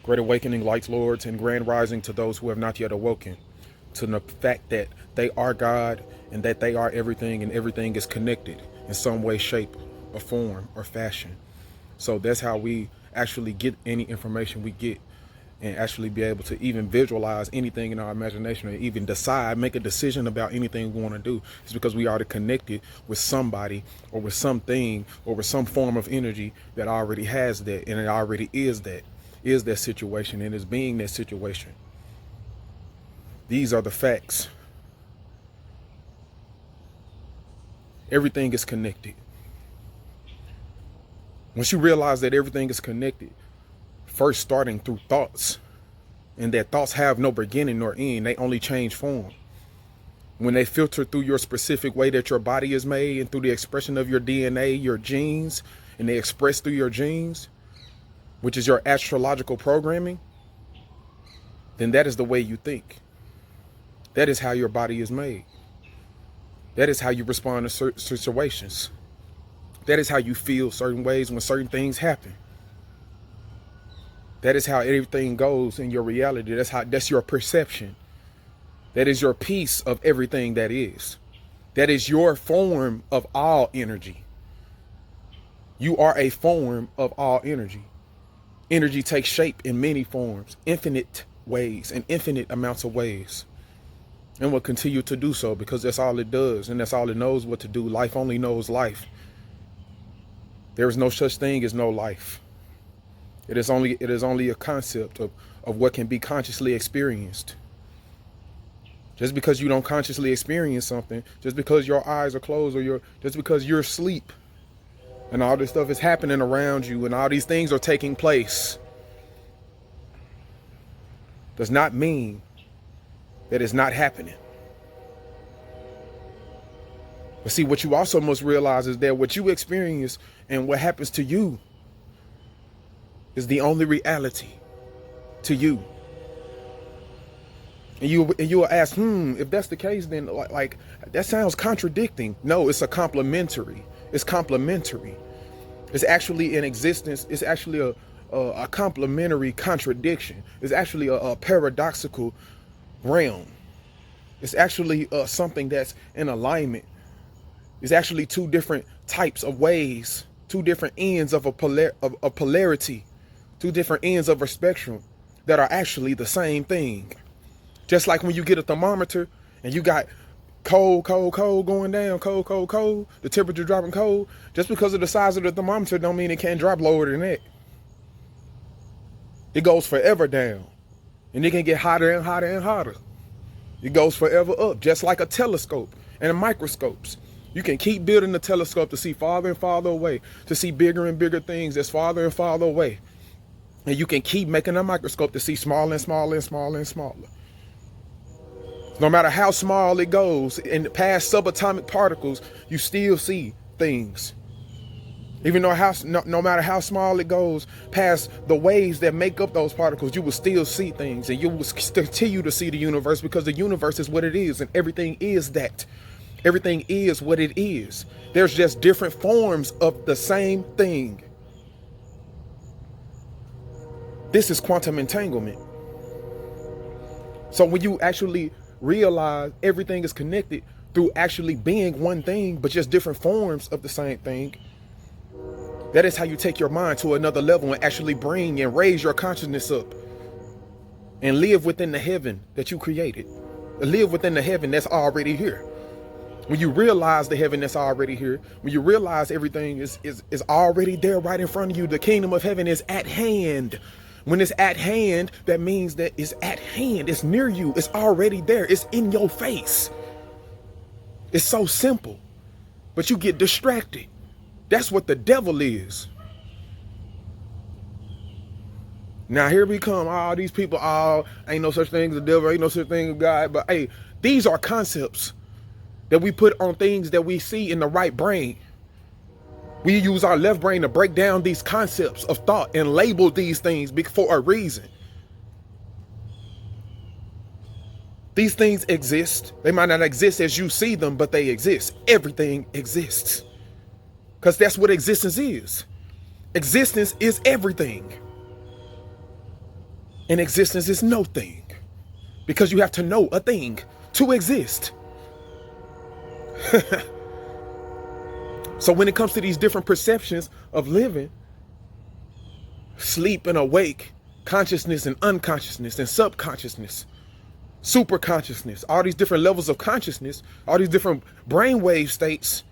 Great awakening, light lords, and grand rising to those who have not yet awoken to the fact that they are God and that they are everything, and everything is connected in some way, shape, or form, or fashion. So that's how we actually get any information we get, and actually be able to even visualize anything in our imagination, or even decide, make a decision about anything we want to do. It's because we are connected with somebody, or with something, or with some form of energy that already has that, and it already is that situation, and is being that situation. These are the facts. Everything is connected. Once you realize that everything is connected, first starting through thoughts, and that thoughts have no beginning nor end, they only change form. When they filter through your specific way that your body is made, and through the expression of your DNA, your genes, and they express through your genes, which is your astrological programming, then that is the way you think. That is how your body is made. That is how you respond to certain situations. That is how you feel certain ways when certain things happen. That is how everything goes in your reality. That's your perception. That is your piece of everything that is. That is your form of all energy. You are a form of all energy. Energy takes shape in many forms, infinite ways, and infinite amounts of ways. And will continue to do so, because that's all it does, and that's all it knows what to do. Life only knows life. There is no such thing as no life. It is only a concept of what can be consciously experienced. Just because you don't consciously experience something, just because your eyes are closed, or just because you're asleep, and all this stuff is happening around you, and all these things are taking place, does not mean that it's not happening. But see, what you also must realize is that what you experience and what happens to you is the only reality to you. And you will ask, if that's the case, then like that sounds contradicting. No, it's complementary. It's complementary. It's actually in existence. It's actually a complementary contradiction. It's actually a paradoxical realm. It's actually something that's in alignment. It's actually two different types of ways, two different ends of a polarity, two different ends of a spectrum that are actually the same thing. Just like when you get a thermometer and you got cold going down, cold, the temperature dropping cold, just because of the size of the thermometer don't mean it can't drop lower than that. It goes forever down, and it can get hotter and hotter and hotter. It goes forever up, just like a telescope and a microscopes. You can keep building the telescope to see farther and farther away, to see bigger and bigger things that's farther and farther away. And you can keep making a microscope to see smaller and smaller and smaller and smaller. No matter how small it goes, in past subatomic particles, you still see things. Even though no matter how small it goes, past the waves that make up those particles, you will still see things, and you will continue to see the universe, because the universe is what it is, and everything is that. Everything is what it is. There's just different forms of the same thing. This is quantum entanglement. So when you actually realize everything is connected through actually being one thing, but just different forms of the same thing, that is how you take your mind to another level and actually bring and raise your consciousness up and live within the heaven that you created. Live within the heaven that's already here. When you realize the heaven that's already here, when you realize everything is already there right in front of you, the kingdom of heaven is at hand. When it's at hand, that means that it's at hand. It's near you. It's already there. It's in your face. It's so simple, but you get distracted. That's what the devil is. Now here we come. All these people, ain't no such thing as the devil, ain't no such thing as God. But hey, these are concepts that we put on things that we see in the right brain. We use our left brain to break down these concepts of thought and label these things for a reason. These things exist. They might not exist as you see them, but they exist. Everything exists. Because that's what existence is. Existence is everything. And existence is no thing, because you have to know a thing to exist. So when it comes to these different perceptions of living, sleep and awake, consciousness and unconsciousness and subconsciousness, super consciousness, all these different levels of consciousness, all these different brainwave states,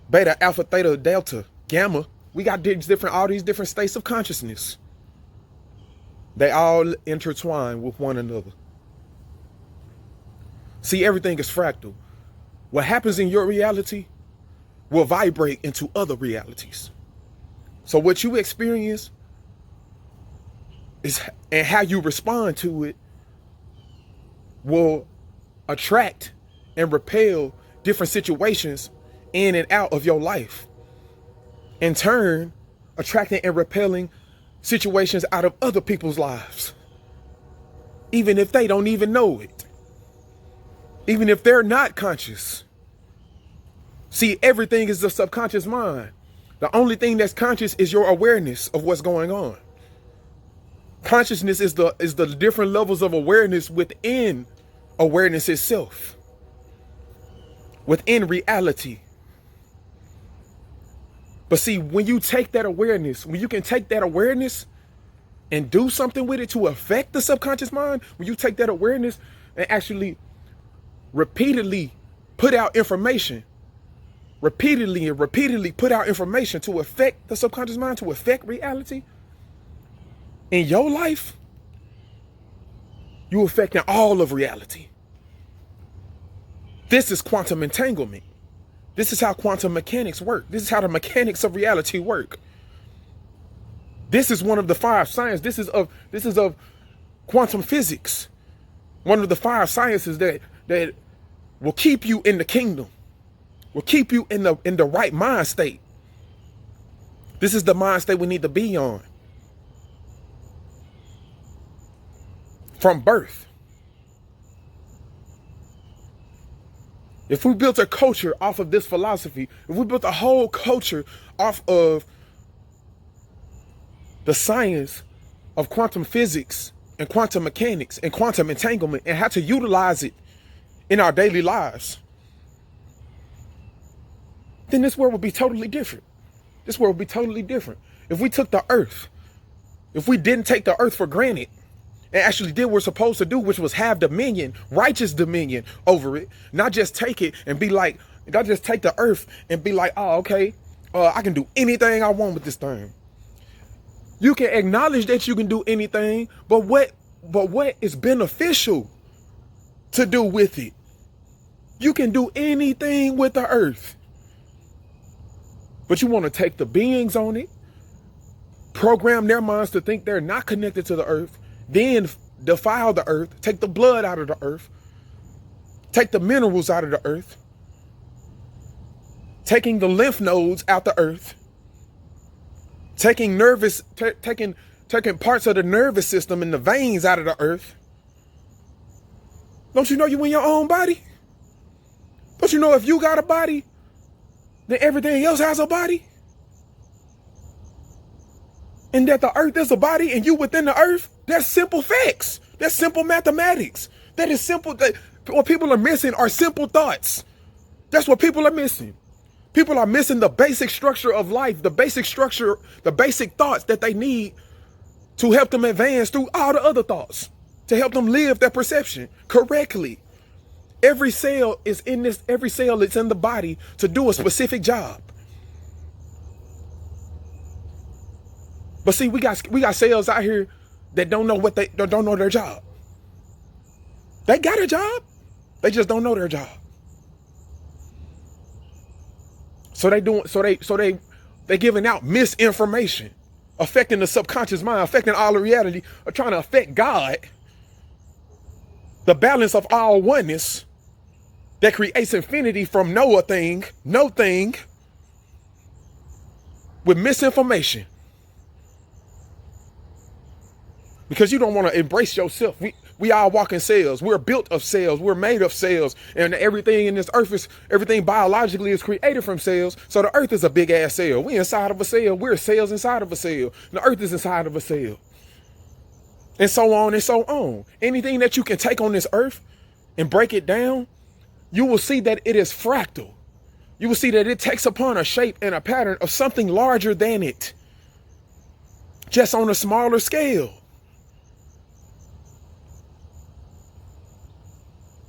beta, alpha, theta, delta, gamma, we got all these different states of consciousness. They all intertwine with one another. See, everything is fractal. What happens in your reality will vibrate into other realities. So what you experience is, and how you respond to it will attract and repel different situations in and out of your life. In turn, attracting and repelling situations out of other people's lives, even if they don't even know it, even if they're not conscious. See, everything is the subconscious mind. The only thing that's conscious is your awareness of what's going on. Consciousness is the different levels of awareness within awareness itself, within reality. But see, when you take that awareness, when you can take that awareness and do something with it to affect the subconscious mind, when you take that awareness and actually repeatedly put out information, repeatedly put out information to affect the subconscious mind, to affect reality in your life, you're affecting all of reality. This is quantum entanglement. This is how quantum mechanics work. This is how the mechanics of reality work. This is one of the 5 sciences. This is of quantum physics. One of the 5 sciences that will keep you in the kingdom, will keep you in the right mind state. This is the mind state we need to be on from birth. If we built a culture off of this philosophy, if we built a whole culture off of the science of quantum physics and quantum mechanics and quantum entanglement and how to utilize it in our daily lives, then this world would be totally different. This world would be totally different. If we took the earth, if we didn't take the earth for granted, and actually did what we're supposed to do, which was have dominion, righteous dominion over it, not just take it and be like, not just take the earth and be like, oh, okay, I can do anything I want with this thing. You can acknowledge that you can do anything, but what is beneficial to do with it? You can do anything with the earth, but you want to take the beings on it, program their minds to think they're not connected to the earth, then defile the earth, take the blood out of the earth, take the minerals out of the earth, taking the lymph nodes out the earth, taking taking parts of the nervous system and the veins out of the earth. Don't you know you in your own body? Don't you know if you got a body, then everything else has a body? And that the earth is a body and you within the earth? That's simple facts. That's simple mathematics. That is simple. What people are missing are simple thoughts. That's what people are missing. People are missing the basic structure of life, the basic structure, the basic thoughts that they need to help them advance through all the other thoughts, to help them live their perception correctly. Every cell is in the body to do a specific job. But see, we got cells out here that don't know don't know their job. They got a job, they just don't know their job. So they giving out misinformation, affecting the subconscious mind, affecting all of reality, or trying to affect God, the balance of all oneness that creates infinity from no thing, with misinformation. Because you don't want to embrace yourself. We all walk in cells. We're built of cells. We're made of cells. And everything in this earth everything biologically is created from cells. So the earth is a big ass cell. We inside of a cell. We're cells inside of a cell. The earth is inside of a cell. and so on and so on. Anything that you can take on this earth and break it down, you will see that it is fractal. You will see that it takes upon a shape and a pattern of something larger than it, just on a smaller scale.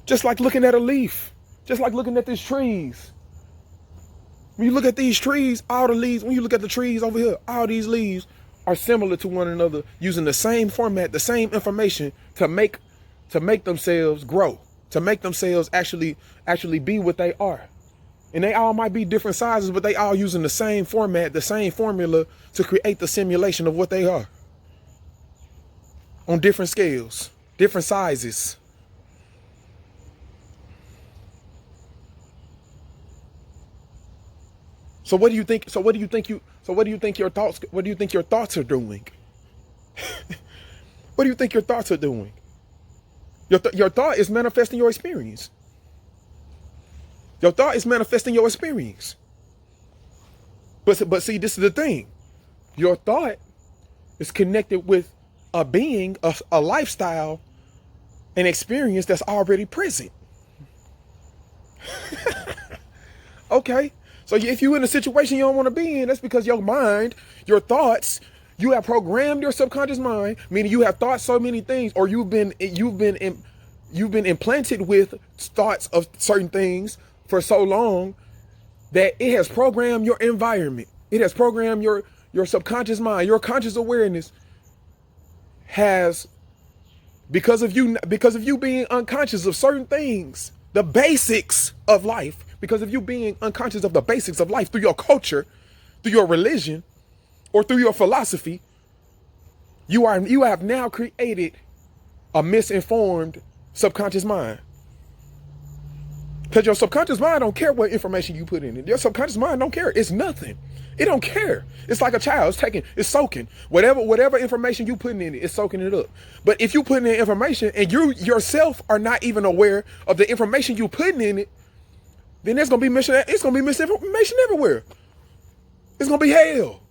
Just like looking at a leaf, just like looking at these trees. When you look at these trees, all the leaves, when you look at the trees over here, all these leaves are similar to one another, using the same format, the same information to make themselves grow, to make themselves actually be what they are. And they all might be different sizes, but they all using the same format, the same formula to create the simulation of what they are. On different scales, different sizes. So what do you think your thoughts are doing? What do you think your thoughts are doing? Your thought is manifesting your experience. Your thought is manifesting your experience. But see, this is the thing. Your thought is connected with a being, a lifestyle, an experience that's already present. Okay. So if you're in a situation you don't want to be in, that's because your mind, your thoughts, you have programmed your subconscious mind, meaning you have thought so many things, or you've been implanted with thoughts of certain things for so long that it has programmed your environment. It has programmed your subconscious mind. Your conscious awareness has, because of you being unconscious of certain things, the basics of life, because of you being unconscious of the basics of life through your culture, through your religion, or through your philosophy, you have now created a misinformed subconscious mind. Because your subconscious mind don't care what information you put in it. Your subconscious mind don't care. It's nothing. It don't care. It's like a child. It's soaking. Whatever information you putting in it, it's soaking it up. But if you put in information and you yourself are not even aware of the information you putting in it, then it's gonna be misinformation everywhere. It's gonna be hell.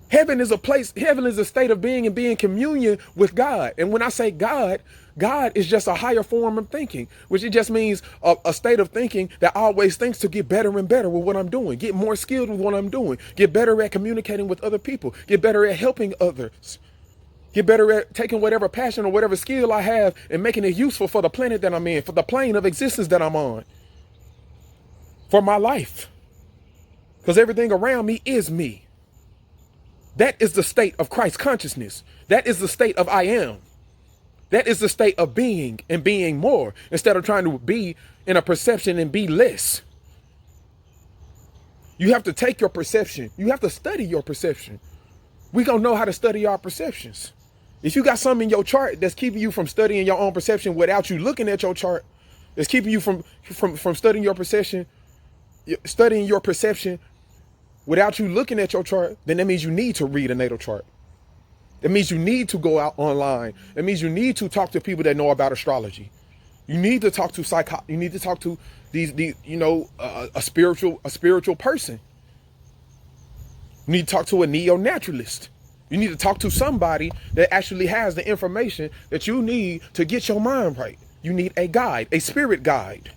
Heaven is a state of being and being in communion with God. And when I say God is just a higher form of thinking, which it just means a state of thinking that always thinks to get better and better with what I'm doing, get more skilled with what I'm doing, get better at communicating with other people, get better at helping others, get better at taking whatever passion or whatever skill I have and making it useful for the planet that I'm in, for the plane of existence that I'm on, for my life. Because everything around me is me. That is the state of Christ consciousness. That is the state of I am. That is the state of being and being more, instead of trying to be in a perception and be less. You have to take your perception. You have to study your perception. We gonna know how to study our perceptions. If you got something in your chart that's keeping you from studying your own perception without you looking at your chart, that's keeping you from studying your perception without you looking at your chart, then that means you need to read a natal chart. It means you need to go out online. It means you need to talk to people that know about astrology. You need to talk to you need to talk to a spiritual person. You need to talk to a neo-naturalist. You need to talk to somebody that actually has the information that you need to get your mind right. You need a guide, a spirit guide.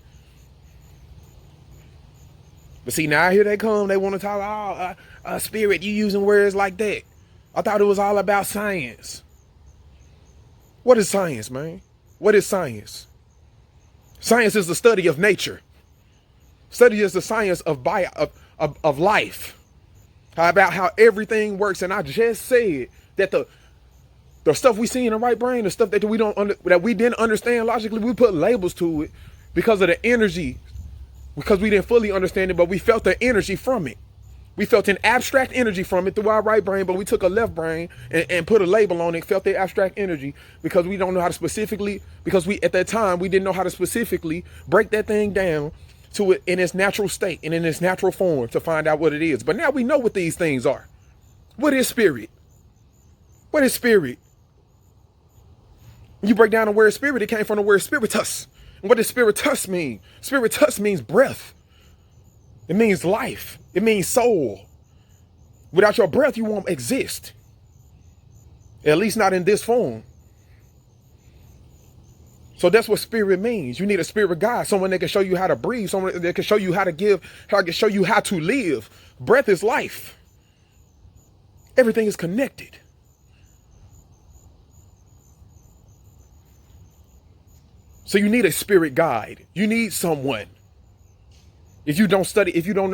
But see, now here they come. They want to talk, spirit, you using words like that. I thought it was all about science. What is science, man? What is science? Science is the study of nature. Study is the science of life. About how everything works. And I just said that the stuff we see in the right brain, the stuff that we didn't understand logically, we put labels to it because of the energy. Because we didn't fully understand it, but we felt the energy from it. We felt an abstract energy from it through our right brain, but we took a left brain and put a label on it, felt the abstract energy, because we don't know how to specifically, at that time, we didn't know how to specifically break that thing down to it in its natural state and in its natural form to find out what it is. But now we know what these things are. What is spirit? What is spirit? When you break down the word spirit, it came from the word spiritus. And what does spiritus mean? Spiritus means breath. It means life. It means soul. Without your breath, you won't exist. At least not in this form. So that's what spirit means. You need a spirit guide, someone that can show you how to breathe, someone that can show you how to give, how can show you how to live. Breath is life. Everything is connected. So you need a spirit guide. You need someone. If you don't study, if you don't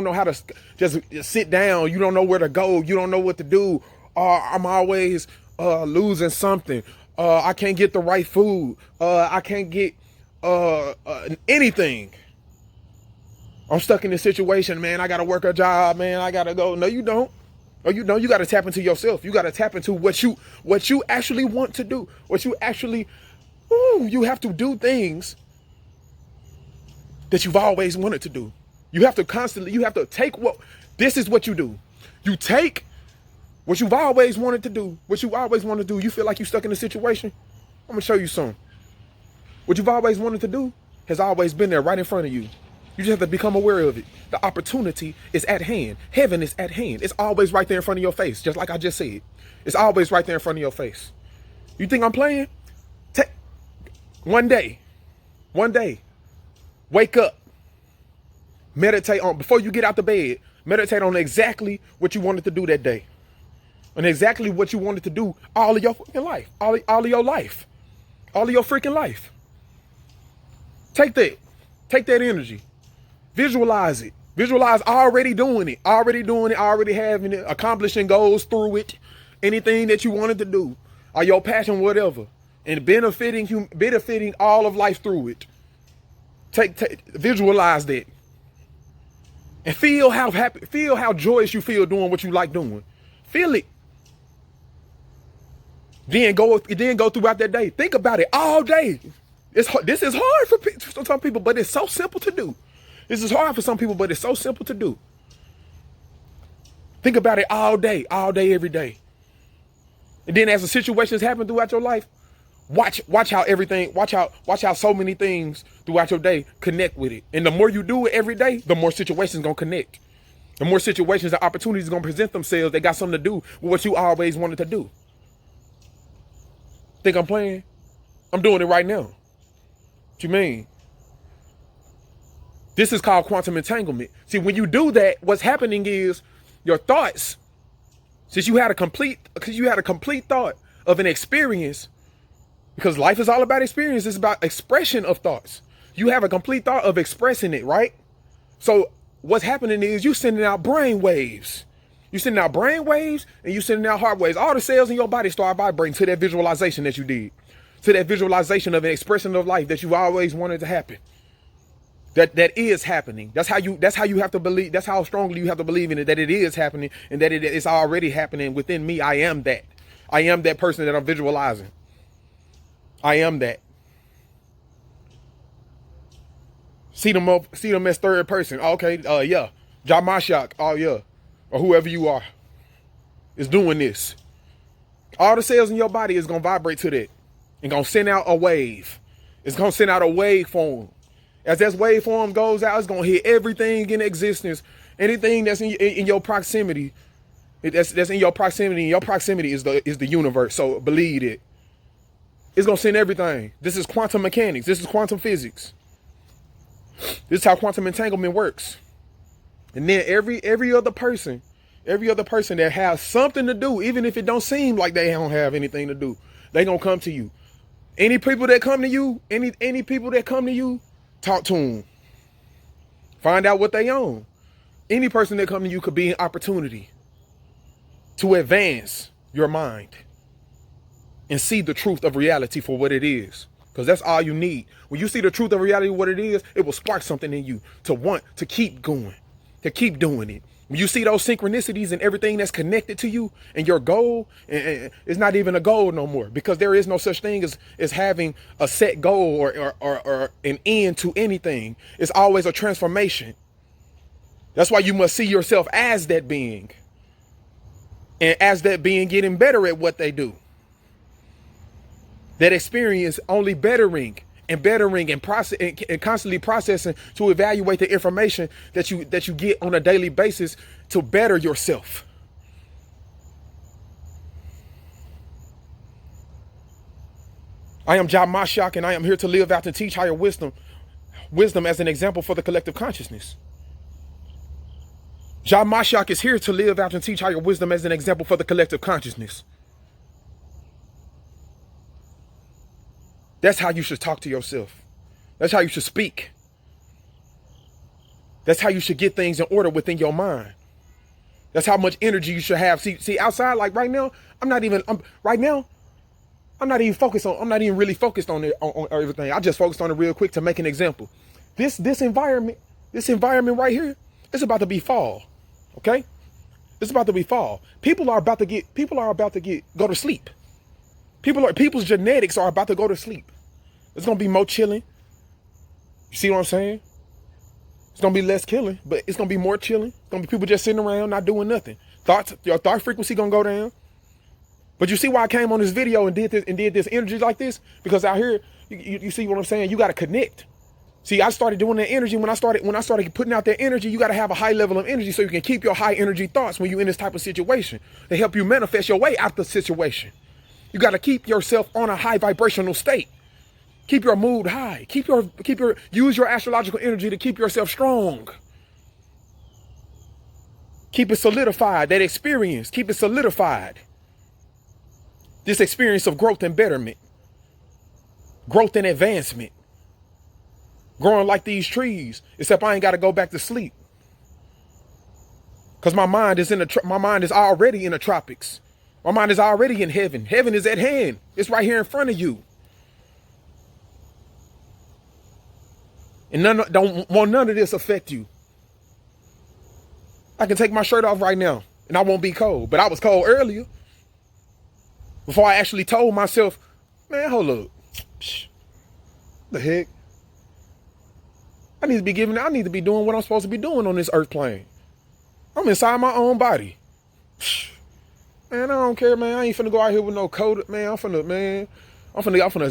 know how to just sit down, you don't know where to go, you don't know what to do. I'm always losing something. I can't get the right food. I can't get anything. I'm stuck in this situation, man. I got to work a job, man. I got to go. No, you don't. Or you don't. You got to tap into yourself. You got to tap into what you actually want to do. What you actually, you have to do things that you've always wanted to do. You have to take this is what you do. You take what you've always wanted to do, You feel like you're stuck in a situation? I'm gonna show you something. What you've always wanted to do has always been there right in front of you. You just have to become aware of it. The opportunity is at hand. Heaven is at hand. It's always right there in front of your face, just like I just said. It's always right there in front of your face. You think I'm playing? One day, wake up, meditate on, before you get out the bed, meditate on exactly what you wanted to do that day. And exactly what you wanted to do all of your freaking life. All of your life. All of your freaking life. Take that energy. Visualize it. Visualize already doing it, already having it, accomplishing goals through it. Anything that you wanted to do, or your passion, whatever. And benefiting all of life through it. Visualize that. And feel how joyous you feel doing what you like doing. Feel it. Then go throughout that day. Think about it all day. This is hard for some people, but it's so simple to do. This is hard for some people, but it's so simple to do. Think about it all day, every day. And then as the situations happen throughout your life, watch how so many things throughout your day connect with it. And the more you do it every day, the more situations gonna connect. The more situations and opportunities gonna present themselves. They got something to do with what you always wanted to do. Think I'm playing? I'm doing it right now. What you mean? This is called quantum entanglement. See, when you do that, what's happening is your thoughts, since you had a complete thought of an experience, because life is all about experience, it's about expression of thoughts. You have a complete thought of expressing it, right? So what's happening is you sending out brain waves. You sending out brain waves and you sending out heart waves. All the cells in your body start vibrating to that visualization that you did, to that visualization of an expression of life that you always wanted to happen. That is happening. That's how you have to believe. That's how strongly you have to believe in it, that it is happening and that it's already happening within me. I am that. I am that person that I'm visualizing. I am that. See them as third person. Okay, yeah. JAH, oh yeah. Or whoever you are is doing this. All the cells in your body is gonna vibrate to that and gonna send out a wave. It's gonna send out a waveform. As that waveform goes out, it's gonna hit everything in existence. Anything that's in your proximity, that's in your proximity. And your proximity is the universe. So believe it. It's gonna send everything. This is quantum mechanics. This is quantum physics. This is how quantum entanglement works. And then every other person that has something to do, even if it don't seem like they don't have anything to do, they gonna come to you. Any people that come to you, talk to them. Find out what they own. Any person that come to you could be an opportunity to advance your mind and see the truth of reality for what it is. Because that's all you need. When you see the truth of reality, what it is, it will spark something in you to want to keep going, to keep doing it. When you see those synchronicities and everything that's connected to you and your goal, and it's not even a goal no more, because there is no such thing as having a set goal or an end to anything. It's always a transformation. That's why you must see yourself as that being, and as that being getting better at what they do. That experience only bettering and constantly processing to evaluate the information that you get on a daily basis to better yourself. I am JAH, and I am here to live out and teach higher wisdom as an example for the collective consciousness. JAH is here to live out and teach higher wisdom as an example for the collective consciousness. That's how you should talk to yourself. That's how you should speak. That's how you should get things in order within your mind. That's how much energy you should have. See, outside, like right now, I'm not even really focused on it, on everything. I just focused on it real quick to make an example. This environment right here, it's about to be fall. Okay? It's about to be fall. People are about to go to sleep. People's genetics are about to go to sleep. It's gonna be more chilling. You see what I'm saying? It's gonna be less killing, but it's gonna be more chilling. It's gonna be people just sitting around not doing nothing. Your thought frequency gonna go down. But you see why I came on this video and did this energy like this? Because out here, you see what I'm saying? You gotta connect. See, I started doing that energy when I started putting out that energy. You gotta have a high level of energy so you can keep your high energy thoughts when you're in this type of situation. They help you manifest your way out the situation. You gotta keep yourself on a high vibrational state. Keep your mood high. Use your astrological energy to keep yourself strong. Keep it solidified. That experience, keep it solidified. This experience of growth and betterment. Growth and advancement. Growing like these trees, except I ain't got to go back to sleep. Because my mind is already in the tropics. My mind is already in heaven. Heaven is at hand. It's right here in front of you. And don't want none of this affect you. I can take my shirt off right now and I won't be cold. But I was cold earlier. Before I actually told myself, man, hold up. The heck? I need to be doing what I'm supposed to be doing on this earth plane. I'm inside my own body. Man, I don't care, man. I ain't finna go out here with no coat, man. I'm finna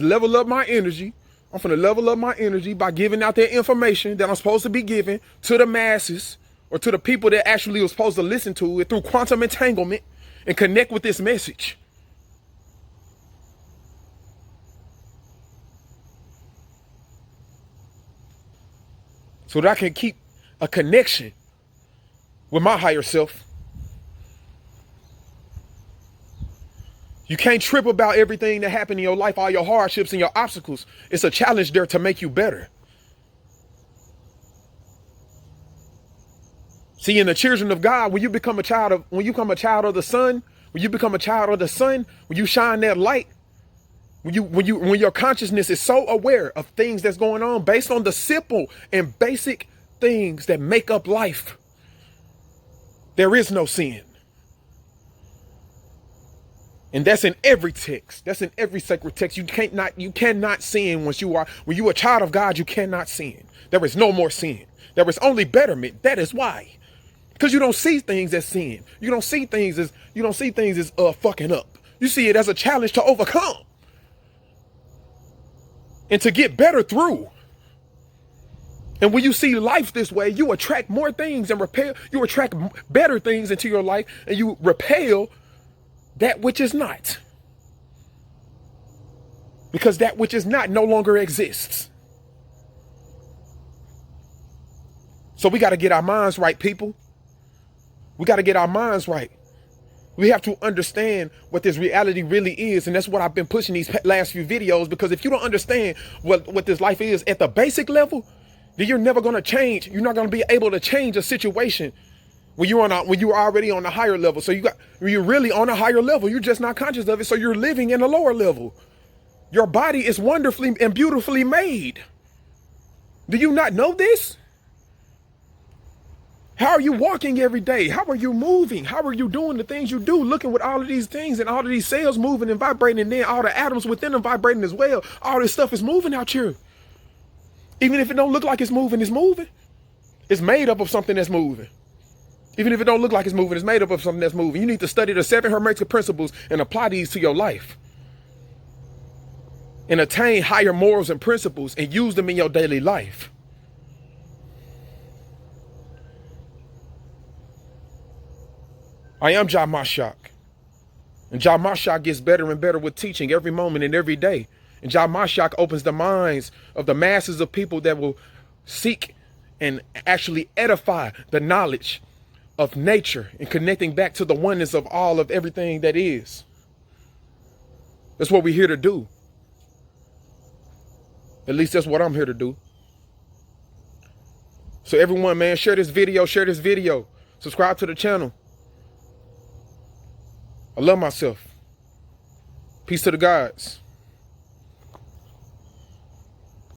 level up my energy. I'm finna level up my energy by giving out that information that I'm supposed to be giving to the masses or to the people that actually are supposed to listen to it through quantum entanglement and connect with this message. So that I can keep a connection with my higher self. You can't trip about everything that happened in your life, all your hardships and your obstacles. It's a challenge there to make you better. See, in the children of God, when you become a child of the sun, when you shine that light, when your consciousness is so aware of things that's going on based on the simple and basic things that make up life, there is no sin. And that's in every text. That's in every sacred text. You cannot sin when you are a child of God. You cannot sin. There is no more sin. There is only betterment. That is why. Because you don't see things as sin. You don't see things as fucking up. You see it as a challenge to overcome and to get better through. And when you see life this way, you attract more things and you attract better things into your life, and you repel that which is not. Because that which is not no longer exists. So we got to get our minds right, people. We got to get our minds right. We have to understand what this reality really is. And that's what I've been pushing these last few videos, because if you don't understand what this life is at the basic level, then you're never going to change. You're not going to be able to change a situation when you're already on a higher level. So when you're really on a higher level, you're just not conscious of it. So you're living in a lower level. Your body is wonderfully and beautifully made. Do you not know this? How are you walking every day? How are you moving? How are you doing the things you do? Looking with all of these things and all of these cells moving and vibrating, and then all the atoms within them vibrating as well. All this stuff is moving out here. Even if it don't look like it's moving, it's moving. It's made up of something that's moving. Even if it don't look like it's moving, it's made up of something that's moving. You need to study the 7 Hermetic principles and apply these to your life. And attain higher morals and principles and use them in your daily life. I am JAH. And JAH gets better and better with teaching every moment and every day. And JAH opens the minds of the masses of people that will seek and actually edify the knowledge of nature and connecting back to the oneness of all of everything that is. That's what we're here to do. At least that's what I'm here to do. So everyone, man, share this video, subscribe to the channel. I love myself. Peace to the gods.